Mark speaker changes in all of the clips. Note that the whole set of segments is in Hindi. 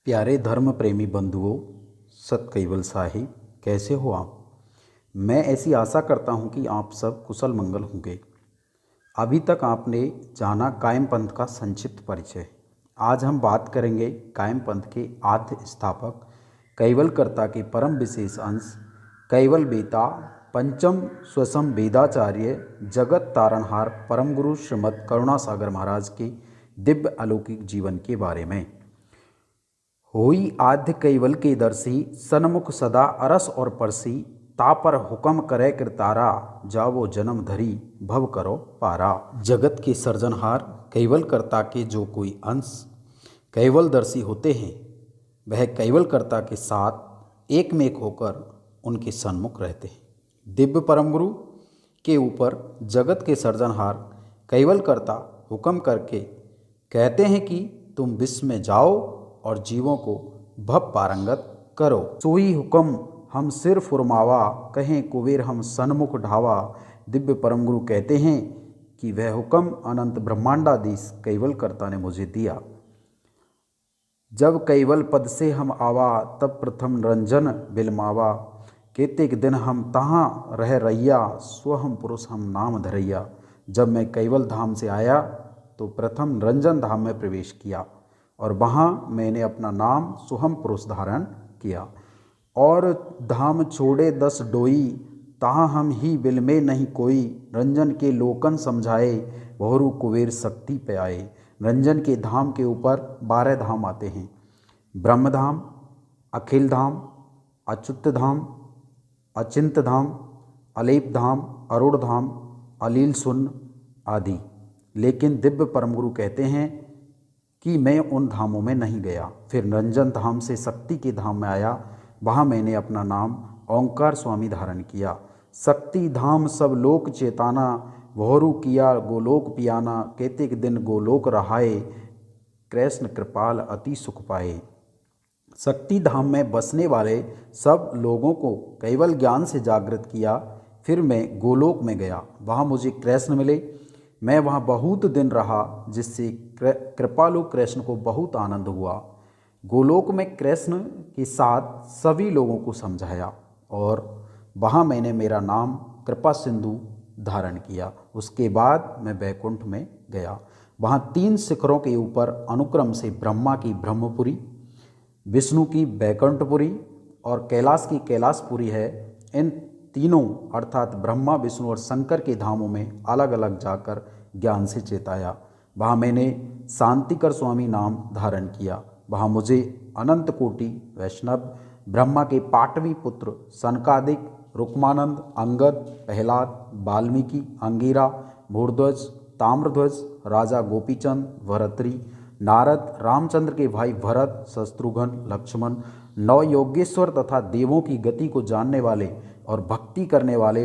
Speaker 1: प्यारे धर्म प्रेमी बंधुओं, सत कैवल साहिब, कैसे हो आप। मैं ऐसी आशा करता हूं कि आप सब कुशल मंगल होंगे। अभी तक आपने जाना कायम पंथ का संक्षिप्त परिचय। आज हम बात करेंगे कायम पंथ के आद्य स्थापक कैवलकर्ता के परम विशेष अंश कैवल बेता पंचम स्वसम वेदाचार्य जगत तारणहार परम गुरु श्रीमद् करुणासागर महाराज के दिव्य अलौकिक जीवन के बारे में। होई आद्य कैवल के दर्शी सन्मुख सदा अरस और परसी तापर हुक्म करे कृतारा जावो जन्म धरी भव करो पारा। जगत के सर्जनहार कैवलकर्ता के जो कोई अंश कैवलदर्शी होते हैं वह कैवलकर्ता के साथ एक में एक होकर उनके सन्मुख रहते हैं। दिव्य परम गुरु के ऊपर जगत के सर्जनहार कैवलकर्ता हुक्म करके कहते हैं कि तुम विश्व में जाओ और जीवों को भव पारंगत करो। सोई हुक्म हम सिर फुरमावा कहें कुबेर हम सन्मुख ढावा। दिव्य परम गुरु कहते हैं कि वह हुक्म अनंत ब्रह्मांडाधीश कैवलकर्ता ने मुझे दिया। जब कैवल पद से हम आवा तब प्रथम रंजन बिलमावा। केतेक दिन हम तहाँ रह रैया स्व हम पुरुष हम नाम धरैया। जब मैं कैवल धाम से आया तो प्रथम रंजन धाम में प्रवेश किया और वहाँ मैंने अपना नाम सुहम पुरुष धारण किया। और धाम छोड़े 10 डोई तहाँ हम ही बिल में नहीं कोई। रंजन के लोकन समझाए बहुरु कुबेर शक्ति पे आए। रंजन के धाम के ऊपर 12 धाम आते हैं। ब्रह्मधाम, अखिल धाम, अच्युत धाम, अचिंत धाम, अलेप धाम, अरुण धाम, अलील सुन्न आदि। लेकिन दिव्य परम गुरु कहते हैं कि मैं उन धामों में नहीं गया। फिर रंजन धाम से शक्ति के धाम में आया। वहाँ मैंने अपना नाम ओंकार स्वामी धारण किया। शक्ति धाम सब लोक चेताना वहरू किया गोलोक पियाना। केतेक दिन गोलोक रहाए कृष्ण कृपाल अति सुख पाए। शक्ति धाम में बसने वाले सब लोगों को केवल ज्ञान से जागृत किया। फिर मैं गोलोक में गया, वहाँ मुझे कृष्ण मिले। मैं वहाँ बहुत दिन रहा जिससे कृपालु कृष्ण को बहुत आनंद हुआ। गोलोक में कृष्ण के साथ सभी लोगों को समझाया और वहाँ मैंने मेरा नाम कृपा सिंधु धारण किया। उसके बाद मैं बैकुंठ में गया। वहाँ 3 शिखरों के ऊपर अनुक्रम से ब्रह्मा की ब्रह्मपुरी, विष्णु की बैकुंठपुरी और कैलाश की कैलाशपुरी है। इन तीनों अर्थात ब्रह्मा, विष्णु और शंकर के धामों में अलग अलग जाकर ज्ञान से चेताया। वहाँ मैंने शांतिकर स्वामी नाम धारण किया। वहाँ मुझे अनंत कोटि वैष्णव, ब्रह्मा के पाटवी पुत्र सनकादिक, रुक्मानंद, अंगद, प्रहलाद, वाल्मीकि, अंगिरा, भूर्ध्वज, ताम्रध्वज, राजा गोपीचंद, भरतरी, नारद, रामचंद्र के भाई भरत, शत्रुघ्न, लक्ष्मण, 9 योगेश्वर तथा देवों की गति को जानने वाले और भक्ति करने वाले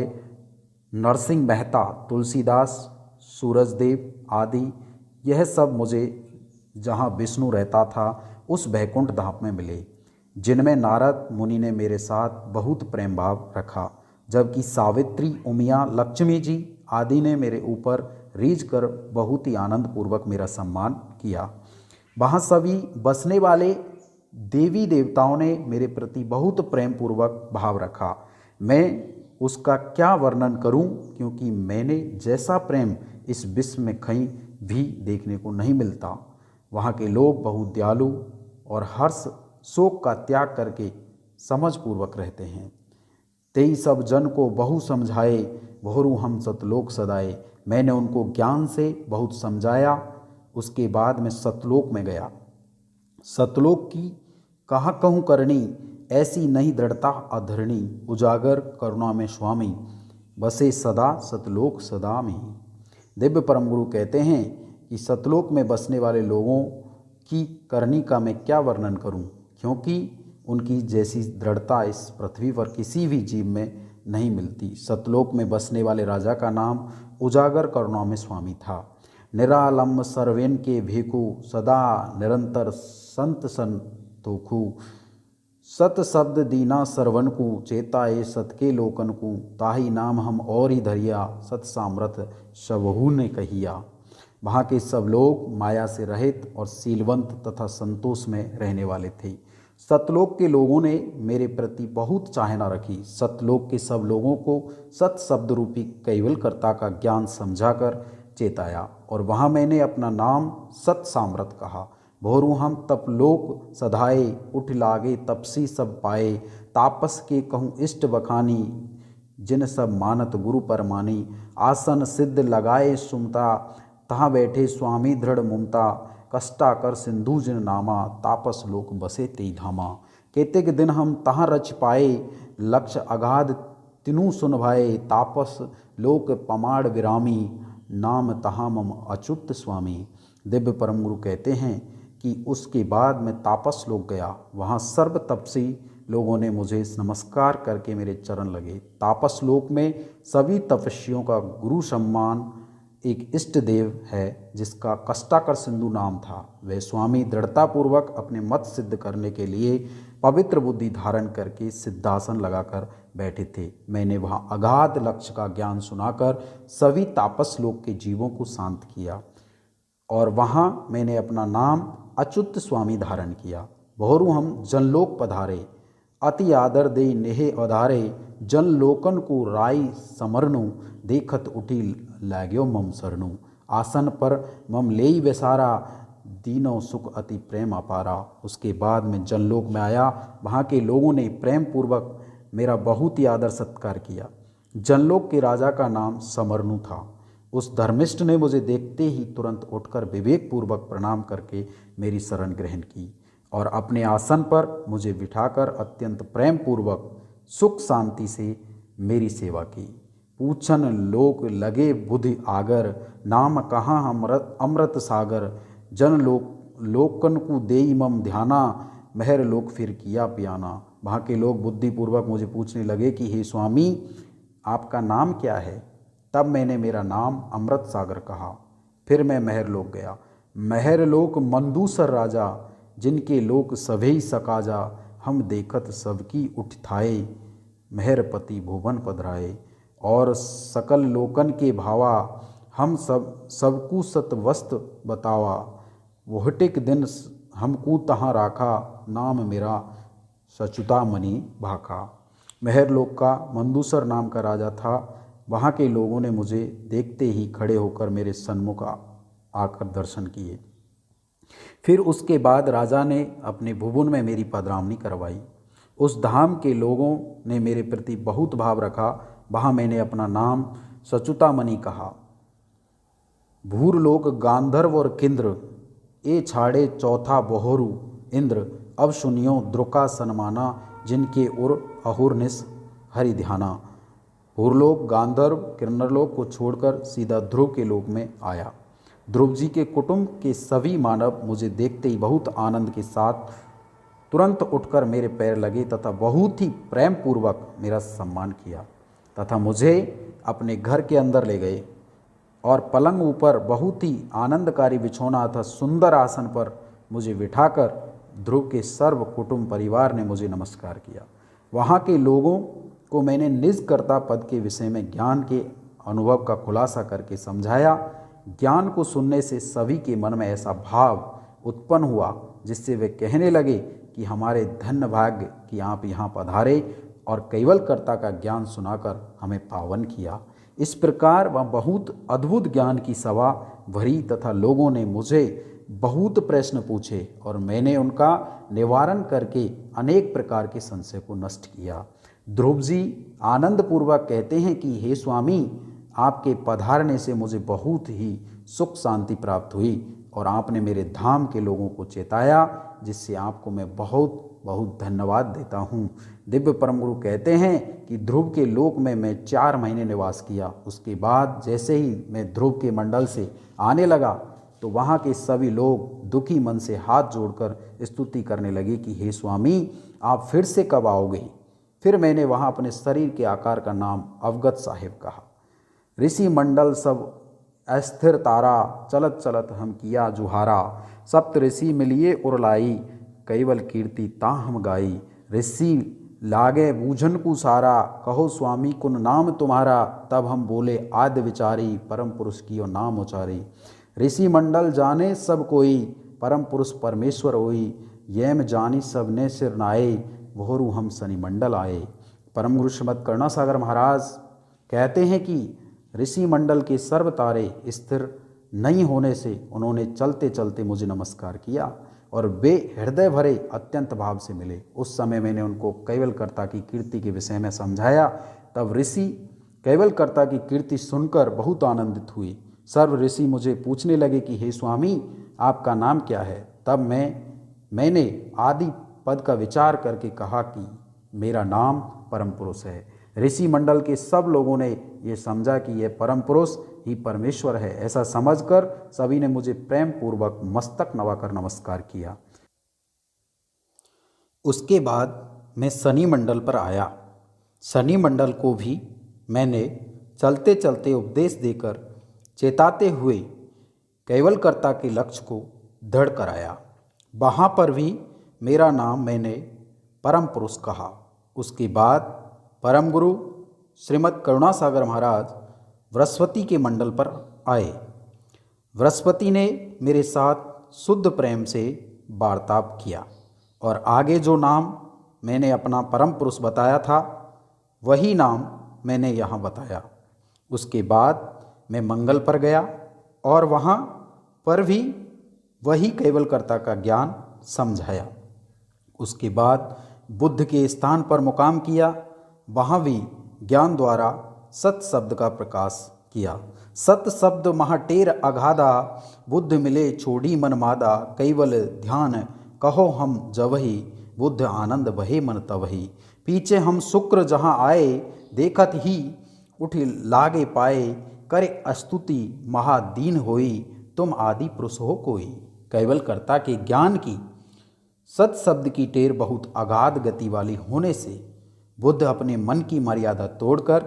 Speaker 1: नरसिंह मेहता, तुलसीदास, सूरजदेव आदि, यह सब मुझे जहाँ विष्णु रहता था उस बैकुंठ धाम में मिले, जिनमें नारद मुनि ने मेरे साथ बहुत प्रेम भाव रखा। जबकि सावित्री, उमिया, लक्ष्मी जी आदि ने मेरे ऊपर रीझ कर बहुत ही आनंद पूर्वक मेरा सम्मान किया। वहाँ सभी बसने वाले देवी देवताओं ने मेरे प्रति बहुत प्रेम पूर्वक भाव रखा। मैं उसका क्या वर्णन करूं, क्योंकि मैंने जैसा प्रेम इस विश्व में कहीं भी देखने को नहीं मिलता। वहाँ के लोग बहुत दयालु और हर्ष शोक का त्याग करके समझ पूर्वक रहते हैं। तेई सब जन को बहु समझाए बहुरु हम सतलोक सदाए। मैंने उनको ज्ञान से बहुत समझाया। उसके बाद मैं सतलोक में गया। सतलोक की कहाँ कहूँ करनी, ऐसी नहीं दृढ़ता अधरणी। उजागर करुणा में स्वामी बसे सदा सतलोक सदा में। दिव्य परम गुरु कहते हैं कि सतलोक में बसने वाले लोगों की करनी का मैं क्या वर्णन करूं, क्योंकि उनकी जैसी दृढ़ता इस पृथ्वी पर किसी भी जीव में नहीं मिलती। सतलोक में बसने वाले राजा का नाम उजागर करुणा में स्वामी था। निरालंब सर्वेन के भेकु सदा निरंतर संत संतोखु। सत शब्द दीना सरवन को चेताए सत के लोकन को। ताही नाम हम और ही धरिया सत सामर्थ शबहू ने कहिया। वहाँ के सब लोग माया से रहित और शीलवंत तथा संतोष में रहने वाले थे। सतलोक के लोगों ने मेरे प्रति बहुत चाहना रखी। सतलोक के सब लोगों को सत शब्द रूपी कैवलकर्ता का ज्ञान समझाकर चेताया और वहाँ मैंने अपना नाम सत साम्रत कहा। भोरू हम तप लोक सधाए, उठ लागे तपसी सब पाए। तापस के कहूँ इष्ट बखानी, जिन सब मानत गुरु परमानी। आसन सिद्ध लगाए सुमता, तहाँ बैठे स्वामी दृढ़ मुमता। कष्टा कर सिंधु जिन नामा, तापस लोक बसे तेई धामा। केतेक दिन हम तहाँ रच पाए, लक्ष्य अगाध तिनु सुन भाए। तापस लोक पमाड़ विरामी, नाम तहाँ मम अच्युत स्वामी। दिव्य परम गुरु कहते हैं कि उसके बाद मैं तापस लोक गया। वहाँ सर्व तपसी लोगों ने मुझे नमस्कार करके मेरे चरण लगे। तापस लोक में सभी तपस्वियों का गुरु सम्मान एक इष्ट देव है जिसका कष्टाकर सिंधु नाम था। वह स्वामी दृढ़तापूर्वक अपने मत सिद्ध करने के लिए पवित्र बुद्धि धारण करके सिद्धासन लगाकर बैठे थे। मैंने वहाँ अगाध लक्ष्य का ज्ञान सुनाकर सभी तापस लोक के जीवों को शांत किया और वहाँ मैंने अपना नाम अच्युत स्वामी धारण किया। बहुरु हम जनलोक पधारे, अति आदर दे नेहे अधारे। जनलोकन को राय समरनु, देखत उठी लाग्यो मम सरनु। आसन पर मम लेई बेसारा, दीनों सुख अति प्रेम अपारा। उसके बाद मैं जनलोक में आया। वहाँ के लोगों ने प्रेम पूर्वक मेरा बहुत ही आदर सत्कार किया। जनलोक के राजा का नाम समरनु था। उस धर्मिष्ठ ने मुझे देखते ही तुरंत उठकर विवेक पूर्वक प्रणाम करके मेरी शरण ग्रहण की और अपने आसन पर मुझे बिठाकर अत्यंत प्रेम पूर्वक सुख शांति से मेरी सेवा की। पूछन लोक लगे बुद्धि आगर, नाम कहाँ अमृत सागर। जन लोकन को देई मम ध्याना, महर लोक फिर किया पियाना। वहाँ के लोग बुद्धिपूर्वक मुझे पूछने लगे कि हे स्वामी, आपका नाम क्या है। तब मैंने मेरा नाम अमृत सागर कहा। फिर मैं महरलोक गया। महरलोक मंदूसर राजा, जिनके लोक सभेई सकाजा। हम देखत सबकी उठ थाए, महरपति भुवन पधराए। और सकल लोकन के भावा, हम सबकू सतवस्त बतावा। वोहटिक दिन हमकू तहाँ राखा, नाम मेरा सचुता मणि भाखा। महरलोक का मंदूसर नाम का राजा था। वहाँ के लोगों ने मुझे देखते ही खड़े होकर मेरे सन्मुख आकर दर्शन किए। फिर उसके बाद राजा ने अपने भुवन में मेरी पधरामनी करवाई। उस धाम के लोगों ने मेरे प्रति बहुत भाव रखा। वहाँ मैंने अपना नाम सचुतामणि कहा। भूरलोक गांधर्व और किंद्र, ए छाड़े चौथा बहोरु इंद्र। अब सुनियो द्रुका सनमाना, जिनके उर अहुर्निश हरि ध्याना। भूरलोक गांधर्व किन्नरलोक को छोड़कर सीधा ध्रुव के लोक में आया। ध्रुव जी के कुटुंब के सभी मानव मुझे देखते ही बहुत आनंद के साथ तुरंत उठकर मेरे पैर लगे तथा बहुत ही प्रेम पूर्वक मेरा सम्मान किया तथा मुझे अपने घर के अंदर ले गए और पलंग ऊपर बहुत ही आनंदकारी बिछौना तथा सुंदर आसन पर मुझे बिठाकर ध्रुव के सर्व कुटुंब परिवार ने मुझे नमस्कार किया। वहाँ के लोगों को मैंने निज कर्ता पद के विषय में ज्ञान के अनुभव का खुलासा करके समझाया। ज्ञान को सुनने से सभी के मन में ऐसा भाव उत्पन्न हुआ जिससे वे कहने लगे कि हमारे धन्य भाग्य कि आप यहाँ पधारे और कैवलकर्ता का ज्ञान सुनाकर हमें पावन किया। इस प्रकार वह बहुत अद्भुत ज्ञान की सभा भरी तथा लोगों ने मुझे बहुत प्रश्न पूछे और मैंने उनका निवारण करके अनेक प्रकार के संशय को नष्ट किया। ध्रुव जी आनंदपूर्वक कहते हैं कि हे स्वामी, आपके पधारने से मुझे बहुत ही सुख शांति प्राप्त हुई और आपने मेरे धाम के लोगों को चेताया, जिससे आपको मैं बहुत बहुत धन्यवाद देता हूँ। दिव्य परम गुरु कहते हैं कि ध्रुव के लोक में मैं 4 महीने निवास किया। उसके बाद जैसे ही मैं ध्रुव के मंडल से आने लगा तो वहाँ के सभी लोग दुखी मन से हाथ जोड़कर स्तुति करने लगे कि हे स्वामी, आप फिर से कब आओगे। फिर मैंने वहाँ अपने शरीर के आकार का नाम अवगत साहिब कहा। ऋषि मंडल सब अस्थिर तारा, चलत चलत हम किया जुहारा। सप्त ऋषि मिलिए उरलाई, कैवल कीर्ति ता हम गाई। ऋषि लागे बूझन को सारा, कहो स्वामी कुन नाम तुम्हारा। तब हम बोले आद्य विचारी, परम पुरुष की नाम उचारी। ऋषि मंडल जाने सब कोई, परम पुरुष परमेश्वर होई। यम जानी सबने सिर नाए, भोरू हम शनि मंडल आए। परम गुरु श्रीमद करुणासागर महाराज कहते हैं कि ऋषि मंडल के सर्व तारे स्थिर नहीं होने से उन्होंने चलते चलते मुझे नमस्कार किया और वे हृदय भरे अत्यंत भाव से मिले। उस समय मैंने उनको कैवलकर्ता की कीर्ति के विषय में समझाया। तब ऋषि कैवलकर्ता की कीर्ति सुनकर बहुत आनंदित हुए। सर्व ऋषि मुझे पूछने लगे कि हे स्वामी, आपका नाम क्या है। तब मैंने आदि पद का विचार करके कहा कि मेरा नाम परम पुरुष है। ऋषि मंडल के सब लोगों ने ये समझा कि यह परम पुरुष ही परमेश्वर है। ऐसा समझकर सभी ने मुझे प्रेम पूर्वक मस्तक नवाकर नमस्कार किया। उसके बाद मैं शनि मंडल पर आया। शनि मंडल को भी मैंने चलते चलते उपदेश देकर चेताते हुए कैवलकर्ता के लक्ष्य को दृढ़ कराया। वहाँ पर भी मेरा नाम मैंने परम पुरुष कहा। उसके बाद परम गुरु श्रीमद करुणासागर महाराज बृहस्पति के मंडल पर आए। बृहस्पति ने मेरे साथ शुद्ध प्रेम से वार्ताप किया और आगे जो नाम मैंने अपना परम पुरुष बताया था वही नाम मैंने यहाँ बताया। उसके बाद मैं मंगल पर गया और वहाँ पर भी वही कैवलकर्ता का ज्ञान समझाया। उसके बाद बुद्ध के स्थान पर मुकाम किया। वहाँ भी ज्ञान द्वारा सत शब्द का प्रकाश किया। सत शब्द महाटेर अगाधा, बुद्ध मिले छोड़ी मन मादा। कैवल ध्यान कहो हम जवही, बुद्ध आनंद बहे मन तवही। पीछे हम शुक्र जहाँ आए, देखत ही उठ लागे पाए। करे स्तुति महादीन होई, तुम आदि पुरुष हो कोई। कैवलकर्ता के ज्ञान की सत शब्द की टेर बहुत अगाध गति वाली होने से बुद्ध अपने मन की मर्यादा तोड़कर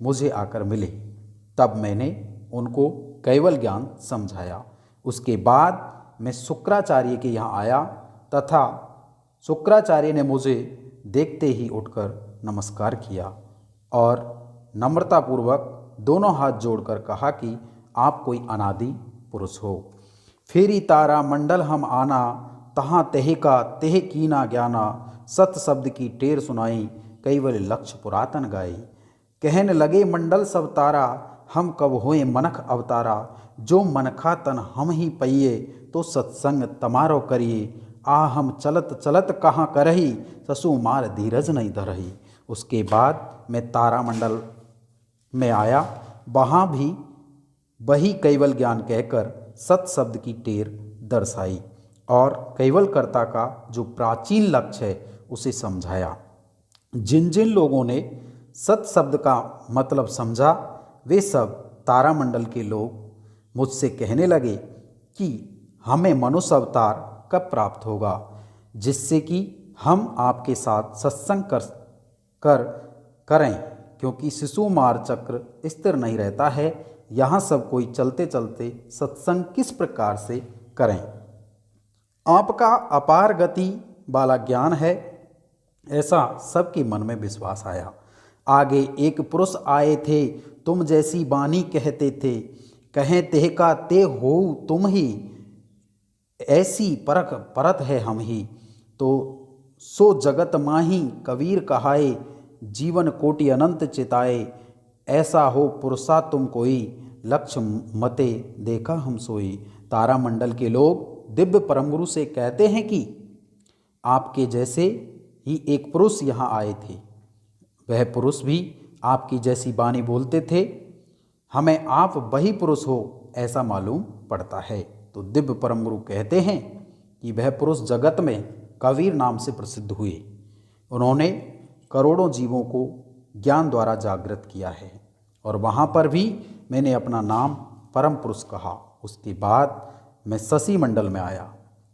Speaker 1: मुझे आकर मिले। तब मैंने उनको कैवल ज्ञान समझाया। उसके बाद मैं शुक्राचार्य के यहाँ आया तथा शुक्राचार्य ने मुझे देखते ही उठकर नमस्कार किया और नम्रतापूर्वक दोनों हाथ जोड़कर कहा कि आप कोई अनादि पुरुष हो। फेरी तारा मंडल हम आना, तहाँ तह का तह कीना ज्ञाना। सत शब्द की टेर सुनाई, कैवल लक्ष्य पुरातन गाई। कहन लगे मंडल सब तारा, हम कब होए मनख अवतारा। जो मनखा तन हम ही पइये, तो सत्संग तमारो करिए। आ हम चलत चलत कहाँ करही, ससु मार धीरज नहीं धरही। उसके बाद मैं तारा मंडल में आया। वहाँ भी वही कैवल ज्ञान कहकर सत शब्द की टेर दर्शाई और कैवलकर्ता का जो प्राचीन लक्ष्य है उसे समझाया। जिन जिन लोगों ने सत शब्द का मतलब समझा वे सब तारामंडल के लोग मुझसे कहने लगे कि हमें मनुष्य अवतार कब प्राप्त होगा, जिससे कि हम आपके साथ सत्संग करें, क्योंकि शिशु मार चक्र स्थिर नहीं रहता है। यहाँ सब कोई चलते चलते सत्संग किस प्रकार से करें। आपका अपार गति वाला ज्ञान है, ऐसा सबके मन में विश्वास आया। आगे एक पुरुष आए थे, तुम जैसी बानी कहते थे। कहें तेह का ते हो तुम ही, ऐसी परख परत है हम ही। तो सो जगत माही कबीर कहाए, जीवन कोटि अनंत चिताए। ऐसा हो पुरुषा तुम कोई, लक्ष्य मते देखा हम सोई। तारामंडल के लोग दिव्य परमगुरु से कहते हैं कि आपके जैसे ही एक पुरुष यहाँ आए थे, वह पुरुष भी आपकी जैसी बानी बोलते थे। हमें आप वही पुरुष हो ऐसा मालूम पड़ता है। तो दिव्य परमगुरु कहते हैं कि वह पुरुष जगत में कबीर नाम से प्रसिद्ध हुए। उन्होंने करोड़ों जीवों को ज्ञान द्वारा जागृत किया है और वहाँ पर भी मैंने अपना नाम परम पुरुष कहा। उसके बाद मैं शशि मंडल में आया।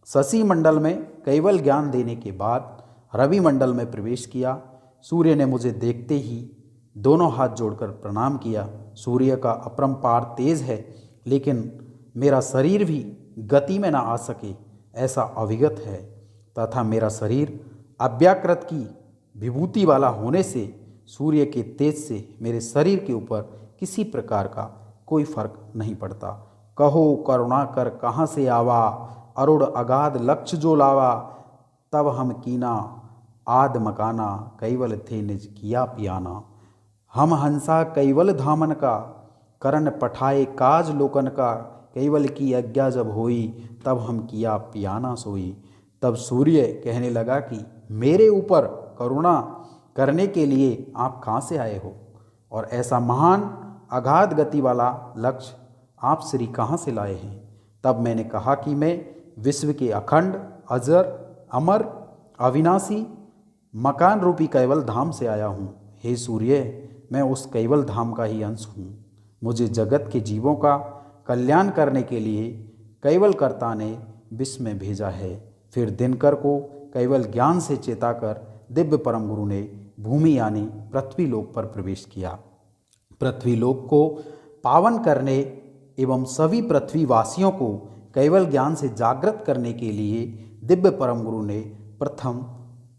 Speaker 1: शशि मंडल में कैवल ज्ञान देने के बाद रवि मंडल में प्रवेश किया। सूर्य ने मुझे देखते ही दोनों हाथ जोड़कर प्रणाम किया। सूर्य का अपरंपार तेज है, लेकिन मेरा शरीर भी गति में ना आ सके ऐसा अविगत है, तथा मेरा शरीर अव्याकृत की विभूति वाला होने से सूर्य के तेज से मेरे शरीर के ऊपर किसी प्रकार का कोई फर्क नहीं पड़ता। कहो करुणा कर कहाँ से आवा, अरुण अगाध लक्ष्य जो लावा। तब हम कीना आद मकाना, कैवल थे निज किया पियाना। हम हंसा कैवल धामन का, करण पठाए काज लोकन का। कैवल की आज्ञा जब होई, तब हम किया पियाना सोई। तब सूर्य कहने लगा कि मेरे ऊपर करुणा करने के लिए आप कहाँ से आए हो, और ऐसा महान अगाध गति वाला लक्ष्य आप श्री कहाँ से लाए हैं। तब मैंने कहा कि मैं विश्व के अखंड अजर अमर अविनाशी मकान रूपी कैवल धाम से आया हूँ। हे सूर्य, मैं उस कैवल धाम का ही अंश हूँ। मुझे जगत के जीवों का कल्याण करने के लिए कैवल कर्ता ने विश्व में भेजा है। फिर दिनकर को कैवल ज्ञान से चेताकर दिव्य परम गुरु ने भूमि यानी पृथ्वी लोक पर प्रवेश किया। पृथ्वी लोक को पावन करने एवं सभी पृथ्वी वासियों को कैवल ज्ञान से जागृत करने के लिए दिव्य परम गुरु ने प्रथम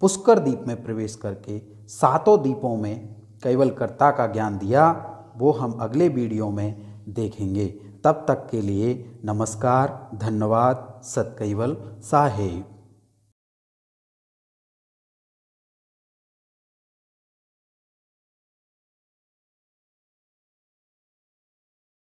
Speaker 1: पुष्कर द्वीप में प्रवेश करके 7 द्वीपों में कैवल कर्ता का ज्ञान दिया। वो हम अगले वीडियो में देखेंगे। तब तक के लिए नमस्कार, धन्यवाद। सत कैवल साहेब।